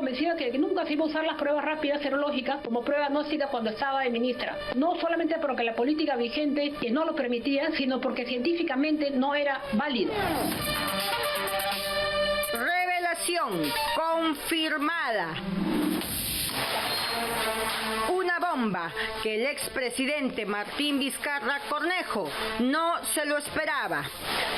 convencida que nunca se iba a usar las pruebas rápidas serológicas como prueba gnóstica cuando estaba de ministra. No solamente porque la política vigente no lo permitía, sino porque científicamente no era válido. Revelación confirmada. Una bomba que el expresidente Martín Vizcarra Cornejo no se lo esperaba.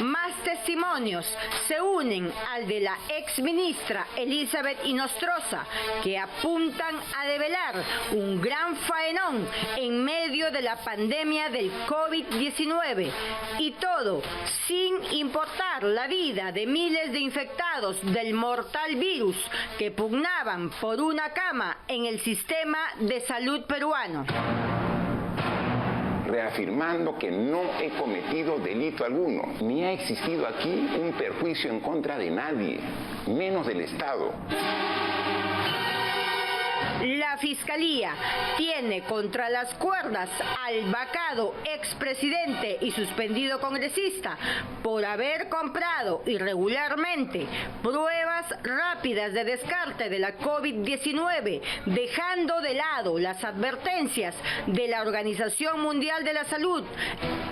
Más testimonios se unen al de la exministra Elizabeth Inostroza, que apuntan a develar un gran faenón en medio de la pandemia del COVID-19. Y todo sin importar la vida de miles de infectados del mortal virus que pugnaban por una cama en el sistema de salud peruano. Reafirmando que no he cometido delito alguno, ni ha existido aquí un perjuicio en contra de nadie, menos del Estado. La Fiscalía tiene contra las cuerdas al vacado expresidente y suspendido congresista por haber comprado irregularmente pruebas rápidas de descarte de la COVID-19, dejando de lado las advertencias de la Organización Mundial de la Salud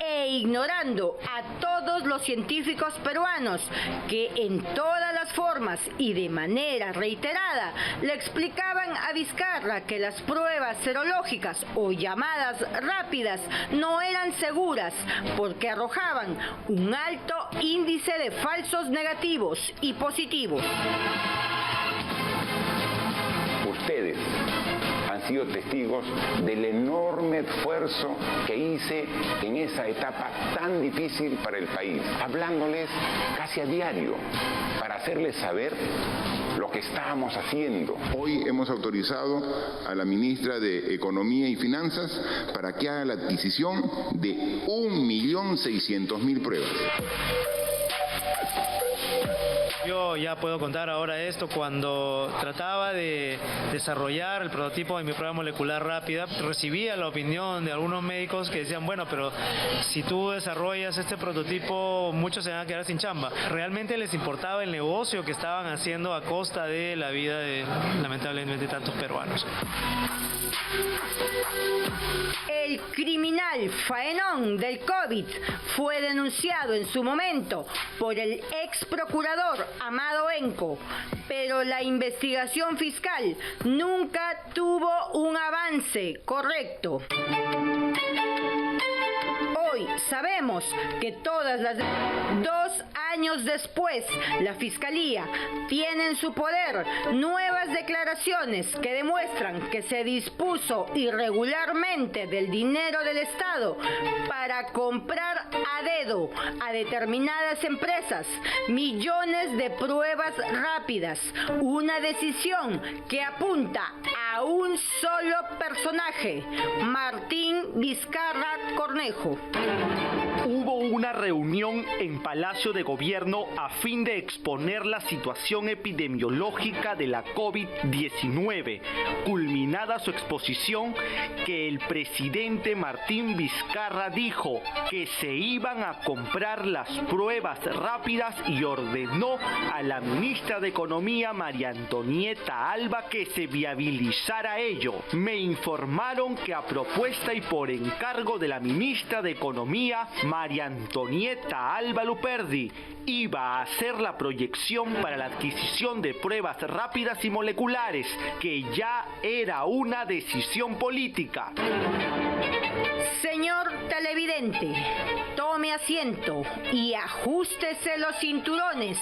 e ignorando a todos los científicos peruanos que en todas las formas y de manera reiterada le explicaban a Vizcarra que las pruebas serológicas o llamadas rápidas no eran seguras porque arrojaban un alto índice de falsos negativos y positivos. Ustedes han sido testigos del enorme esfuerzo que hice en esa etapa tan difícil para el país, hablándoles casi a diario para hacerles saber lo que estábamos haciendo. Hoy hemos autorizado a la ministra de Economía y Finanzas para que haga la adquisición de 1.600.000 pruebas. Yo ya puedo contar ahora esto. Cuando trataba de desarrollar el prototipo de mi prueba molecular rápida, recibía la opinión de algunos médicos que decían, bueno, pero si tú desarrollas este prototipo, muchos se van a quedar sin chamba. Realmente les importaba el negocio que estaban haciendo a costa de la vida de, lamentablemente, tantos peruanos. El criminal faenón del COVID fue denunciado en su momento por el ex procurador Amado Enco, pero la investigación fiscal nunca tuvo un avance correcto. Hoy sabemos que todas las 2 años después, la Fiscalía tiene en su poder nuevas declaraciones que demuestran que se dispuso irregularmente del dinero del Estado para comprar a dedo a determinadas empresas millones de pruebas rápidas, una decisión que apunta a un solo personaje, Martín Vizcarra Cornejo. Hubo una reunión en Palacio de Gobierno a fin de exponer la situación epidemiológica de la COVID-19. Culminada su exposición, que el presidente Martín Vizcarra dijo que se iban a comprar las pruebas rápidas y ordenó a la ministra de Economía, María Antonieta Alba, que se viabilizara ello. Me informaron que a propuesta y por encargo de la ministra de Economía, María Antonieta Alba Luperdi, iba a hacer la proyección para la adquisición de pruebas rápidas y moleculares, que ya era una decisión política. Señor televidente, tome asiento y ajústese los cinturones,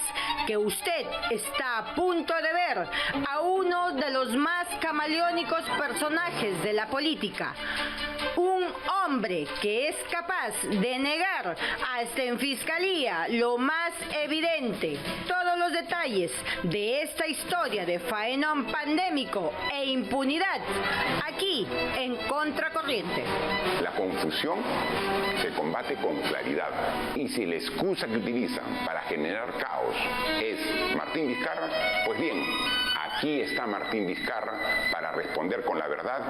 que usted está a punto de ver a uno de los más camaleónicos personajes de la política. Un hombre que es capaz de negar hasta en fiscalía lo más evidente. Todos los detalles de esta historia de faenón pandémico e impunidad, aquí en Contracorriente. La confusión se combate con claridad. Y si la excusa que utilizan para generar caos es Martín Vizcarra, pues bien, aquí está Martín Vizcarra para responder con la verdad.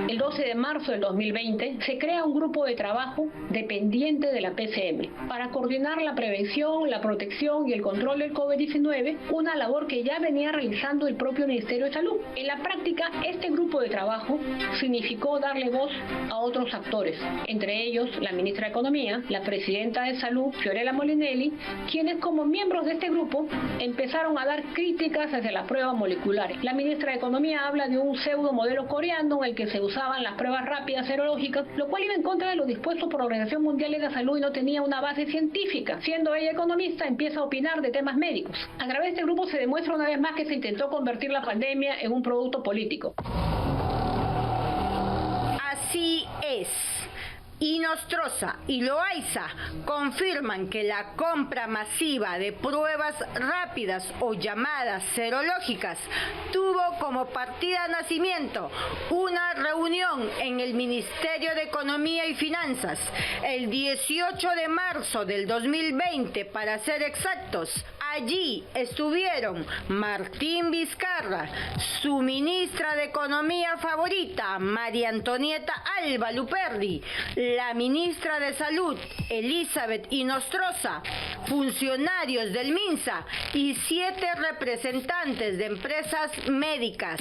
El 12 12 de marzo del 2020, se crea un grupo de trabajo dependiente de la PCM para coordinar la prevención, la protección y el control del COVID-19, una labor que ya venía realizando el propio Ministerio de Salud. En la práctica, este grupo de trabajo significó darle voz a otros actores, entre ellos la ministra de Economía, la presidenta de Salud, Fiorella Molinelli, quienes como miembros de este grupo empezaron a dar críticas hacia las pruebas moleculares. La ministra de Economía habla de un pseudo modelo coreano en el que se usaban las pruebas rápidas serológicas, lo cual iba en contra de lo dispuesto por la Organización Mundial de la Salud y no tenía una base científica. Siendo ella economista, empieza a opinar de temas médicos. A través de este grupo se demuestra una vez más que se intentó convertir la pandemia en un producto político. Así es. Inostroza y Loaiza confirman que la compra masiva de pruebas rápidas o llamadas serológicas tuvo como partida de nacimiento una reunión en el Ministerio de Economía y Finanzas el 18 de marzo del 2020, para ser exactos. Allí estuvieron Martín Vizcarra, su ministra de Economía favorita, María Antonieta Alba Luperdi, la ministra de Salud, Elizabeth Inostroza, funcionarios del MINSA y 7 representantes de empresas médicas.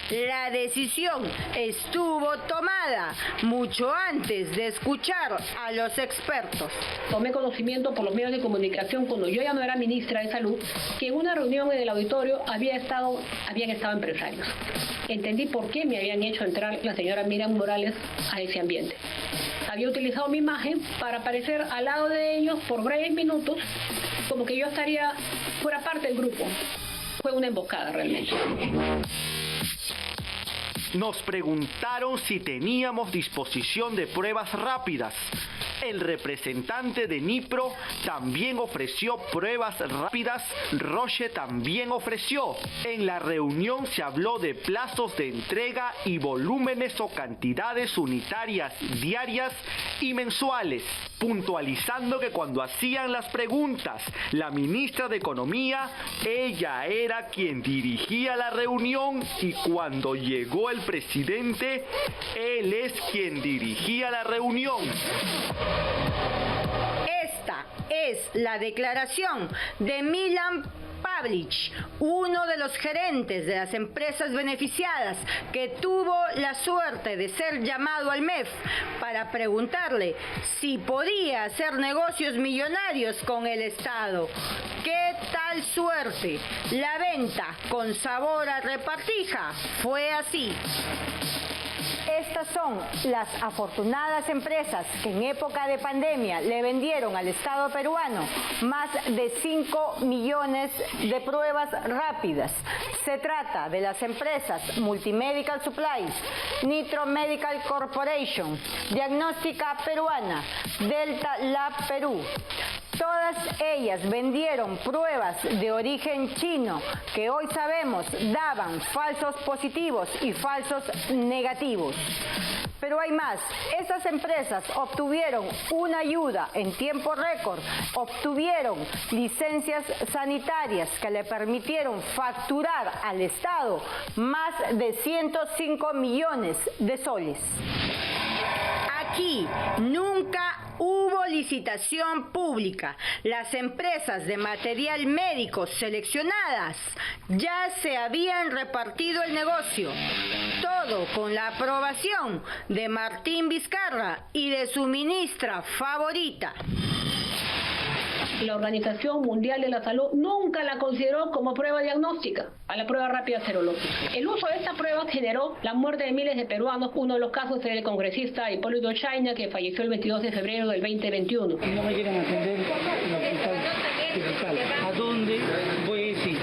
La decisión estuvo tomada mucho antes de escuchar a los expertos. Tomé conocimiento por los medios de comunicación, cuando yo ya no era ministra de Salud, que en una reunión en el auditorio habían estado empresarios. Entendí por qué me habían hecho entrar la señora Miriam Morales a ese ambiente. Había utilizado mi imagen para aparecer al lado de ellos por breves minutos, como que yo fuera parte del grupo. Fue una emboscada realmente. Nos preguntaron si teníamos disposición de pruebas rápidas. El representante de Nipro también ofreció pruebas rápidas. Roche también ofreció. En la reunión se habló de plazos de entrega y volúmenes o cantidades unitarias diarias y mensuales, puntualizando que cuando hacían las preguntas la ministra de Economía, ella era quien dirigía la reunión, y cuando llegó el presidente, él es quien dirigía la reunión. Esta es la declaración de Milan Pavlic, uno de los gerentes de las empresas beneficiadas, que tuvo la suerte de ser llamado al MEF para preguntarle si podía hacer negocios millonarios con el Estado. ¿Qué tal suerte? La venta con sabor a repartija fue así. Estas son las afortunadas empresas que en época de pandemia le vendieron al Estado peruano más de 5 millones de pruebas rápidas. Se trata de las empresas Multimedical Supplies, Nitro Medical Corporation, Diagnóstica Peruana, Delta Lab Perú. Todas ellas vendieron pruebas de origen chino que hoy sabemos daban falsos positivos y falsos negativos. Pero hay más. Estas empresas obtuvieron una ayuda en tiempo récord, obtuvieron licencias sanitarias que le permitieron facturar al Estado más de 105 millones de soles. Aquí nunca hubo licitación pública. Las empresas de material médico seleccionadas ya se habían repartido el negocio. Todo con la aprobación de Martín Vizcarra y de su ministra favorita. La Organización Mundial de la Salud nunca la consideró como prueba diagnóstica a la prueba rápida serológica. El uso de esta prueba generó la muerte de miles de peruanos. Uno de los casos es el congresista Hipólito Chayna, que falleció el 22 de febrero del 2021. No me quieren atender en el hospital digital. ¿A dónde voy a ir?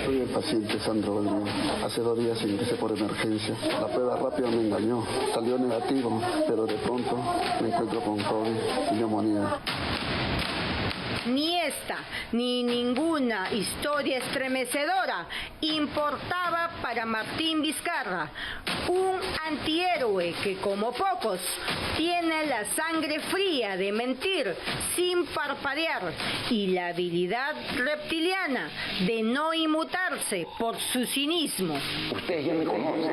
Soy el paciente Sandro Belmiro. Hace 2 días ingresé por emergencia. La prueba rápida me engañó. Salió negativo, pero de pronto me encuentro con COVID y neumonía. Ni esta ni ninguna historia estremecedora importaba para Martín Vizcarra, un antihéroe que, como pocos, tiene la sangre fría de mentir sin parpadear y la habilidad reptiliana de no inmutarse por su cinismo. Ustedes ya me conocen.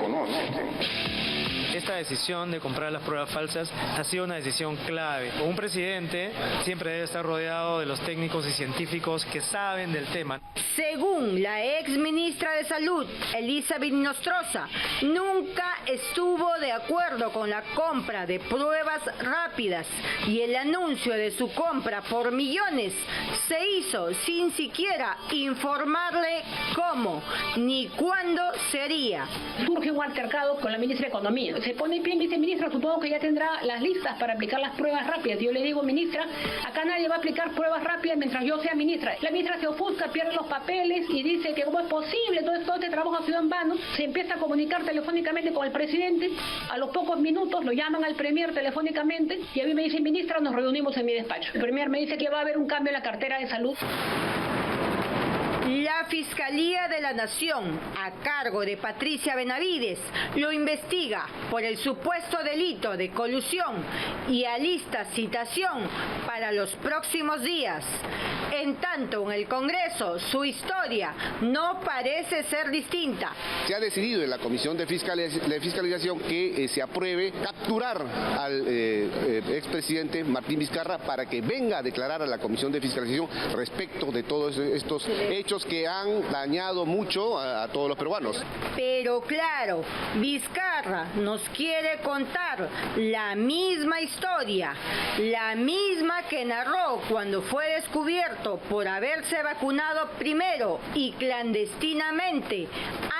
Esta decisión de comprar las pruebas falsas ha sido una decisión clave. Un presidente siempre debe estar rodeado de los técnicos y científicos que saben del tema. Según la ex ministra de Salud, Elizabeth Nostroza, nunca estuvo de acuerdo con la compra de pruebas rápidas y el anuncio de su compra por millones se hizo sin siquiera informarle cómo ni cuándo sería. Surge un altercado con la ministra de Economía. Se pone en pie viceministra, supongo que ya tendrá las listas para aplicar las pruebas rápidas. Yo le digo, ministra, acá nadie va a aplicar pruebas rápidas mientras yo sea ministra. La ministra se ofusca, pierde los papeles y dice que cómo es posible, todo este trabajo ha sido en vano. Se empieza a comunicar telefónicamente con el presidente. A los pocos minutos lo llaman al premier telefónicamente y a mí me dice, ministra, nos reunimos en mi despacho. El premier me dice que va a haber un cambio en la cartera de salud. La Fiscalía de la Nación, a cargo de Patricia Benavides, lo investiga por el supuesto delito de colusión y alista citación para los próximos días. En tanto, en el Congreso, su historia no parece ser distinta. Se ha decidido en la Comisión de Fiscalización que se apruebe capturar al expresidente Martín Vizcarra para que venga a declarar a la Comisión de Fiscalización respecto de todos estos hechos que han dañado mucho a todos los peruanos. Pero claro, Vizcarra nos quiere contar la misma historia, la misma que narró cuando fue descubierto por haberse vacunado primero y clandestinamente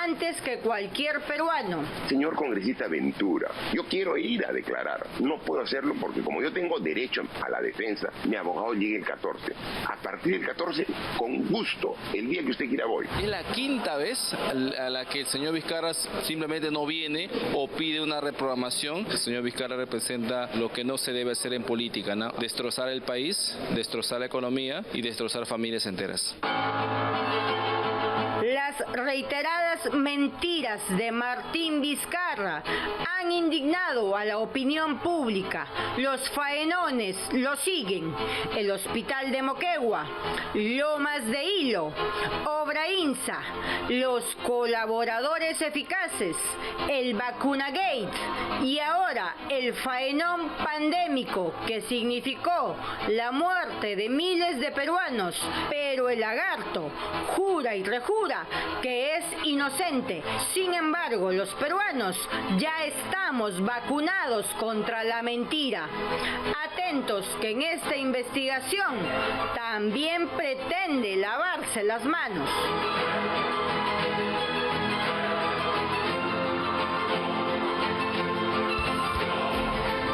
antes que cualquier peruano. Señor congresista Ventura, yo quiero ir a declarar. No puedo hacerlo porque como yo tengo derecho a la defensa, mi abogado llega el 14. A partir del 14, con gusto, el día que usted quiera voy. Es la quinta vez a la que el señor Vizcarra simplemente no viene o pide una reprogramación. El señor Vizcarra representa lo que no se debe hacer en política, ¿no? Destrozar el país, destrozar la economía y destrozar familias enteras. Las reiteradas mentiras de Martín Vizcarra han indignado a la opinión pública. Los faenones lo siguen. El Hospital de Moquegua, Lomas de Hilo, Obra INSA, los colaboradores eficaces, el Vacunagate y ahora el faenón pandémico que significó la muerte de miles de peruanos. Pero el lagarto jura y rejura que es inocente. Sin embargo, los peruanos ya estamos vacunados contra la mentira. Atentos que en esta investigación también pretende lavarse las manos.